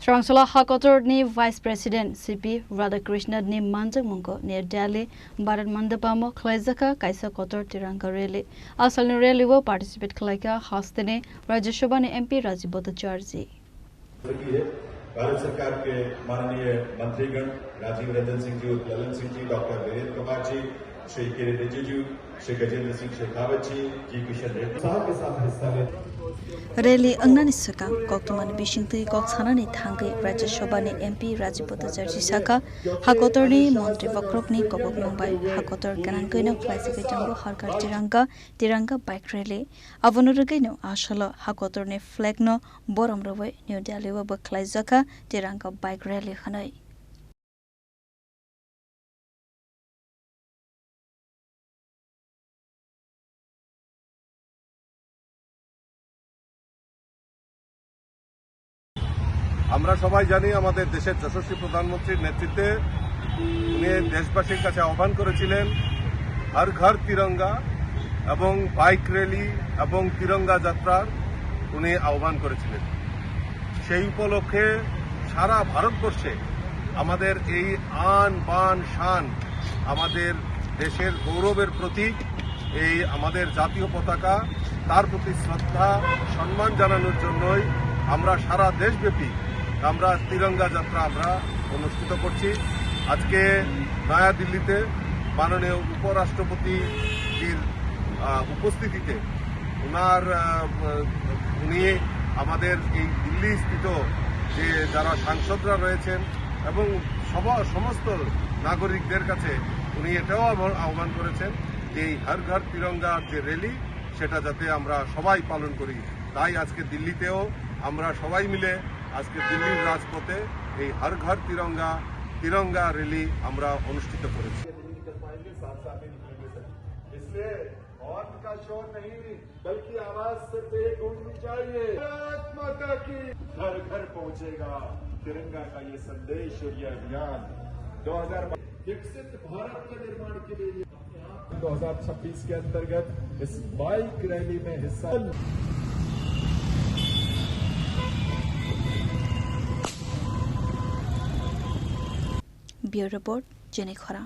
Sarangsala Hakotor ni Vice President CP Radhakrishnan ni Manjak Mungo near Delhi Bharat Mandapamo Klaizaka Kaisa Kotor Tiranga Rally. Asal rally will participate Klaika Hastene Rajya Sabha ने MP Rajiv Bhattacharya Bharat सरकार के माननीय मंत्रीगण Rajiv Ranjan Singh ji, Lalan Singh ji, doctor Virendra Kumar ji, Shri Kiren Rijiju, Shri Gajendra Singh Shekhawat जी किशन रेड्डी साहब के साथ हिस्सा ले रैली अंगनानि सका कक्तमान बिसिंगथि कक्सानानि थांगै राज्य सभानि एमपी राजीव भट्टाचार्य साका हाकोतरनि मन्त्री वक्रकनि कबक मंबाय हाकोतर गनांगैनो फ्लाइसकै जंगो हरकार तिरंगा बाइक रैली अवनुरगैनो आशल हाकोतरनि फ्लैगनो बरमरबै न्यू दिल्लीवा बख्लाइजाका तिरंगा बाइक रैली खनै আমরা সবাই জানি আমাদের দেশের যশস্বী প্রধানমন্ত্রীর নেতৃত্বে উনি দেশবাসীর কাছে আহ্বান করেছিলেন হর ঘর তিরঙ্গা এবং বাইক র্যালি এবং তিরঙ্গা যাত্রার উনি আহ্বান করেছিলেন। সেই উপলক্ষে সারা ভারতবর্ষে আমাদের এই আন বান শান আমাদের দেশের গৌরবের প্রতীক এই আমাদের জাতীয় পতাকা, তার প্রতি শ্রদ্ধা সম্মান জানানোর জন্যই আমরা সারা দেশব্যাপী আমরা তিরঙ্গা যাত্রা আমরা অনুষ্ঠিত করছি। আজকে নয়া দিল্লিতে মাননীয় উপরাষ্ট্রপতির উপস্থিতিতে উনি আমাদের এই দিল্লি স্থিত যে যারা সাংসদরা রয়েছেন এবং সমস্ত নাগরিকদের কাছে উনি এটাও আহ্বান করেছেন যে এই হর ঘর তিরঙ্গার যে র্যালি সেটা যাতে আমরা সবাই পালন করি। তাই আজকে দিল্লিতেও আমরা সবাই মিলে আজকে দিল্লির রাজপথে এই হর ঘর তিরঙ্গা র্যালি আমরা অনুষ্ঠিত করেছি। इसलिए हॉर्न का शोर नहीं बल्कि आवाज सिर्फ एक उठनी चाहिए, भारत माता की। घर घर पहुंचेगा तिरंगा का ये संदेश और ये अभियान 2022 विकसित भारत के निर्माण के लिए 2026 के अंतर्गत इस बाइक रैली में हिस्सा। ब्यूरो रिपोर्ट जेने खरा।